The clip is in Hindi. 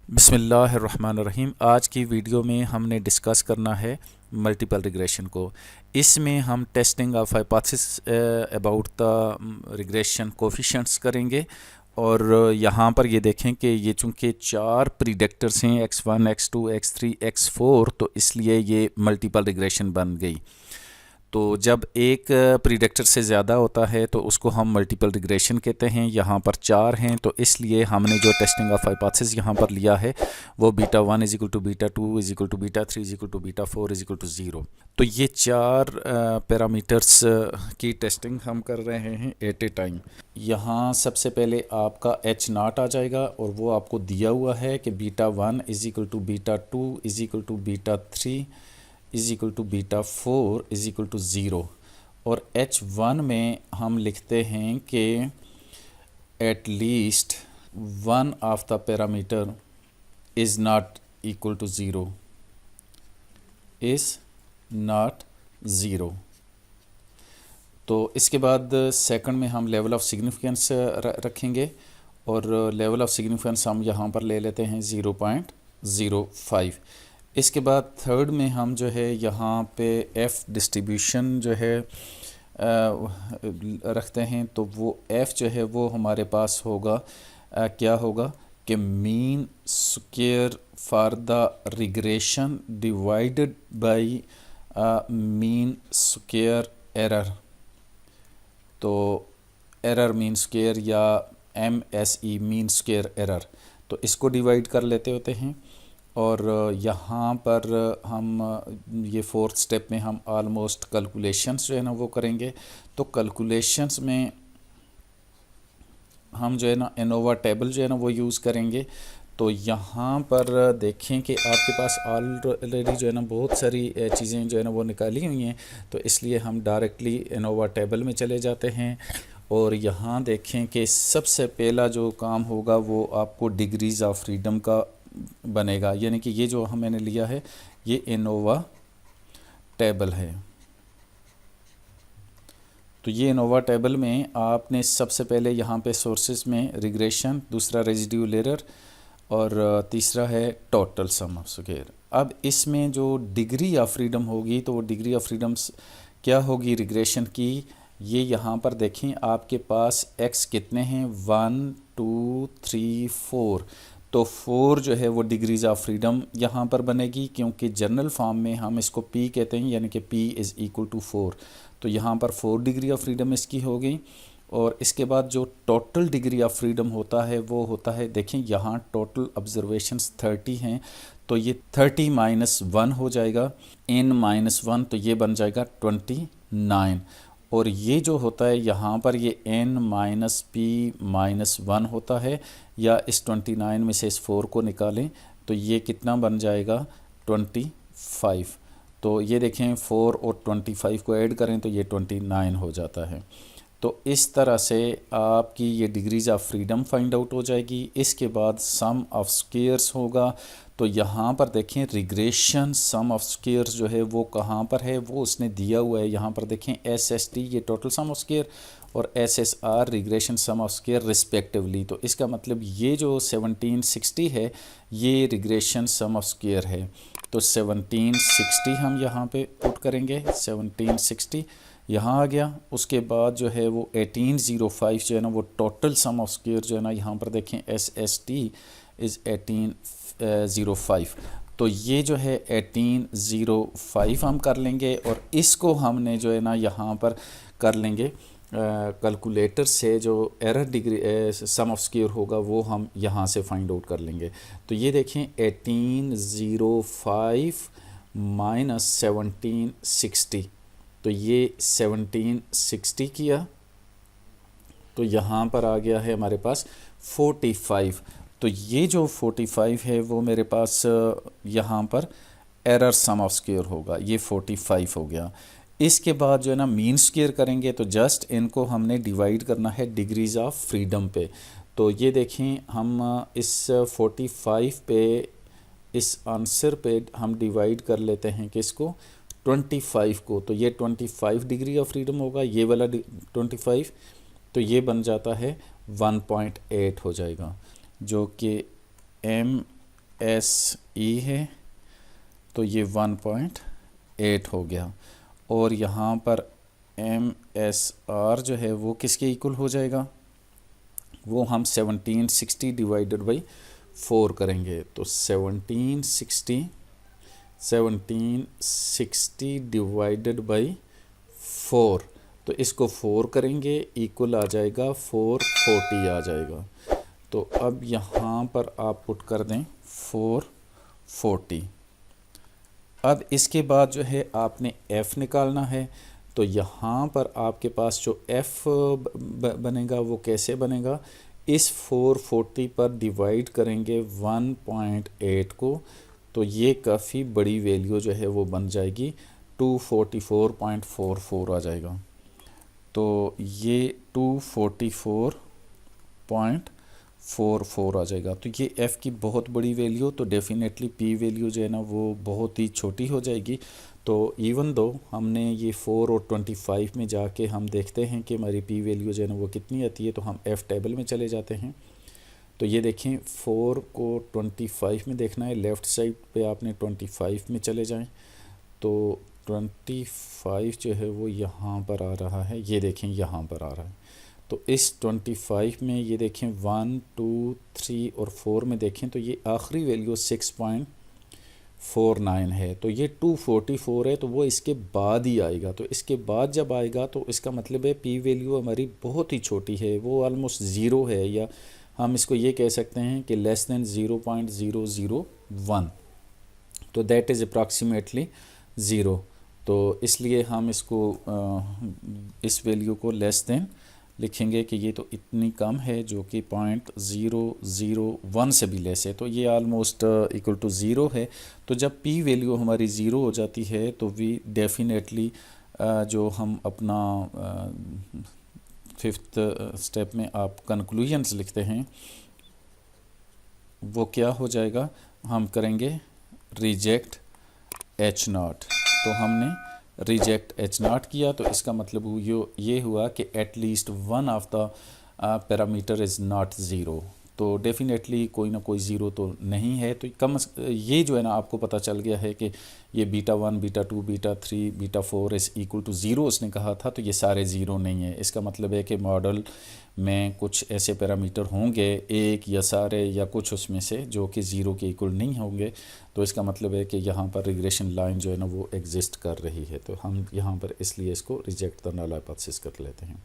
बिस्मिल्लाहिर्रहमानिर्रहीम। आज की वीडियो में हमने डिस्कस करना है मल्टीपल रिग्रेशन को। इसमें हम testing of hypothesis about the regression coefficients करेंगे। और यहाँ पर ये देखें कि ये चूँकि चार प्रीडिक्टर्स हैं x1, x2, x3, x4, तो इसलिए ये मल्टीपल रिग्रेशन बन गई। तो जब एक प्रीडिक्टर से ज़्यादा होता है तो उसको हम मल्टीपल रिग्रेशन कहते हैं। यहाँ पर चार हैं तो इसलिए हमने जो टेस्टिंग ऑफ हाइपोथेसिस यहाँ पर लिया है वो β1 is equal to β2 is equal to β3 is equal to β4 is equal to 0। तो ये चार पैरामीटर्स की टेस्टिंग हम कर रहे हैं एट ए टाइम। यहाँ सबसे पहले आपका H0 आ जाएगा और वो आपको दिया हुआ है कि β1 is equal to β2 is equal to β3 is equal to β4 is equal to 0। और H1 में हम लिखते हैं कि at least one of the parameter is not equal to 0, is not 0। तो इसके बाद सेकंड में हम लेवल ऑफ सिग्निफिकेंस रखेंगे और लेवल ऑफ सिग्निफिकेंस हम यहाँ पर ले लेते हैं 0.05। इसके बाद थर्ड में हम जो है यहाँ पे एफ़ डिस्ट्रीब्यूशन जो है रखते हैं। तो वो एफ़ जो है वो हमारे पास होगा क्या होगा कि mean square for the regression divided by mean square error. तो एरर मीन स्क्वायर या MSE मीन स्क्वायर एरर, तो इसको डिवाइड कर लेते होते हैं। और यहाँ पर हम ये फोर्थ स्टेप में हम ऑलमोस्ट कैलकुलेशंस जो है ना वो करेंगे। तो कैलकुलेशंस में हम जो है ना एनोवा टेबल जो है ना वो यूज़ करेंगे। तो यहाँ पर देखें कि आपके पास ऑलरेडी जो है ना बहुत सारी चीज़ें जो है ना वो निकाली हुई हैं, तो इसलिए हम डायरेक्टली एनोवा टेबल में चले जाते हैं। और यहाँ देखें कि सबसे पहला जो काम होगा वो आपको डिग्रीज़ ऑफ फ्रीडम का बनेगा, यानी कि ये जो मैंने लिया है ये एनोवा टेबल है। तो ये एनोवा टेबल में आपने सबसे पहले यहाँ पे सोर्सेस में रिग्रेशन, दूसरा रेजिड्यूल एरर और तीसरा है टोटल सम ऑफ स्क्वायर। अब इसमें जो डिग्री ऑफ फ्रीडम होगी तो वो डिग्री ऑफ फ्रीडम क्या होगी रिग्रेशन की, ये यहाँ पर देखें आपके पास x कितने हैं 1 2 3 4। तो 4 जो है वो डिग्रीज ऑफ फ्रीडम यहाँ पर बनेगी, क्योंकि जनरल फॉर्म में हम इसको P कहते हैं, यानी कि P इज़ इक्वल टू 4। तो यहाँ पर 4 डिग्री ऑफ फ्रीडम इसकी हो गई। और इसके बाद जो टोटल डिग्री ऑफ फ्रीडम होता है वो होता है, देखें यहाँ टोटल ऑब्जर्वेशंस 30 हैं, तो ये 30 माइनस 1 हो जाएगा, n माइनस 1, तो ये बन जाएगा 29। और ये जो होता है यहाँ पर ये n माइनस पी माइनस 1 होता है, या इस 29 में से इस 4 को निकालें तो ये कितना बन जाएगा 25। तो ये देखें 4 और 25 को ऐड करें तो ये 29 हो जाता है। तो इस तरह से आपकी ये degrees of freedom find out हो जाएगी। इसके बाद सम ऑफ स्क्वायर्स होगा। तो यहाँ पर देखें रिग्रेशन सम ऑफ स्क्वायर्स जो है वो कहाँ पर है, वो उसने दिया हुआ है। यहाँ पर देखें SST ये टोटल सम ऑफ स्क्वायर और SSR regression sum of square respectively. तो इसका मतलब ये जो 1760 है ये रिग्रेशन सम ऑफ स्क्वायर है। तो 1760 हम यहाँ पे पुट करेंगे, 1760 यहाँ आ गया। उसके बाद जो है वो 1805 जो है ना वो टोटल सम ऑफ स्क्वायर जो है ना यहाँ पर देखें SST इज़ 1805। तो ये जो है 1805 हम कर लेंगे और इसको हमने जो है ना यहाँ पर कर लेंगे कैलकुलेटर से। जो error degree sum of square होगा वो हम यहाँ से फाइंड आउट कर लेंगे। तो ये देखें 1805 माइनस 1760, तो ये 1760 किया तो यहाँ पर आ गया है हमारे पास 45। तो ये जो 45 है वो मेरे पास यहाँ पर एरर सम ऑफ स्क्वायर होगा, ये 45 हो गया। इसके बाद जो है ना मीन स्क्वायर करेंगे तो जस्ट इनको हमने डिवाइड करना है डिग्रीज ऑफ फ्रीडम पे। तो ये देखें हम इस 45 पे, इस आंसर पे हम डिवाइड कर लेते हैं किसको 25 को। तो ये 25 डिग्री ऑफ फ्रीडम होगा, ये वाला 25, तो ये बन जाता है 1.8 हो जाएगा, जो कि एस ई है तो ये 1.8 हो गया, और यहाँ पर एम एस आर जो है वो किसके इक्वल हो जाएगा, वो हम 1760 डिवाइडेड बाई 4 करेंगे। तो 1760 डिवाइडेड बाई 4, तो इसको 4 करेंगे, इक्वल आ जाएगा 440 आ जाएगा। तो अब यहाँ पर आप पुट कर दें 440। अब इसके बाद जो है आपने f निकालना है। तो यहाँ पर आपके पास जो f बनेगा वो कैसे बनेगा, इस 440 पर डिवाइड करेंगे 1.8 को, तो ये काफ़ी बड़ी वैल्यू जो है वो बन जाएगी, 244.44 आ जाएगा। तो ये 244.44 आ जाएगा। तो ये f की बहुत बड़ी वैल्यू, तो डेफिनेटली p वैल्यू जो है ना वो बहुत ही छोटी हो जाएगी। तो इवन दो हमने ये 4 और 25 में जाके हम देखते हैं कि हमारी p वैल्यू जो है ना वो कितनी आती है, तो हम f टेबल में चले जाते हैं। तो ये देखें 4 को 25 में देखना है, लेफ़्ट साइड पे आपने 25 में चले जाएं, तो 25 जो है वो यहाँ पर आ रहा है, ये देखें यहाँ पर आ रहा है। तो इस 25 में ये देखें 1 2 3 और 4 में देखें तो ये आखिरी वैल्यू 6.49 है, तो ये 244 है, तो वो इसके बाद ही आएगा। तो इसके बाद जब आएगा तो इसका मतलब है p वैल्यू हमारी बहुत ही छोटी है, वो ऑलमोस्ट ज़ीरो है, या हम इसको ये कह सकते हैं कि लेस देन 0.001, तो दैट इज़ अप्रॉक्सीमेटली ज़ीरो। तो इसलिए हम इसको इस वैल्यू को लेस देन लिखेंगे कि ये तो इतनी कम है, जो कि 0.001 से भी लेस है, तो ये आलमोस्ट इक्वल टू ज़ीरो है। तो जब p वैल्यू हमारी ज़ीरो हो जाती है तो वी डेफिनेटली जो हम अपना 5th स्टेप में आप कंक्लूजन्स लिखते हैं वो क्या हो जाएगा, हम करेंगे रिजेक्ट H0। तो हमने रिजेक्ट H0 किया, तो इसका मतलब ये हुआ कि at least one of the parameter is not zero. तो डेफिनेटली कोई ना कोई ज़ीरो तो नहीं है। तो ये जो है ना आपको पता चल गया है कि ये β1 β2 β3 β4 इज़ इक्वल टू ज़ीरो उसने कहा था, तो ये सारे ज़ीरो नहीं है। इसका मतलब है कि मॉडल में कुछ ऐसे पैरामीटर होंगे, एक या सारे या कुछ उसमें से, जो कि ज़ीरो के इक्वल नहीं होंगे। तो इसका मतलब है कि यहाँ पर रिग्रेशन लाइन जो है ना वो एग्जिस्ट कर रही है। तो हम यहाँ पर इसलिए इसको रिजेक्ट द नल हाइपोथेसिस कर लेते हैं।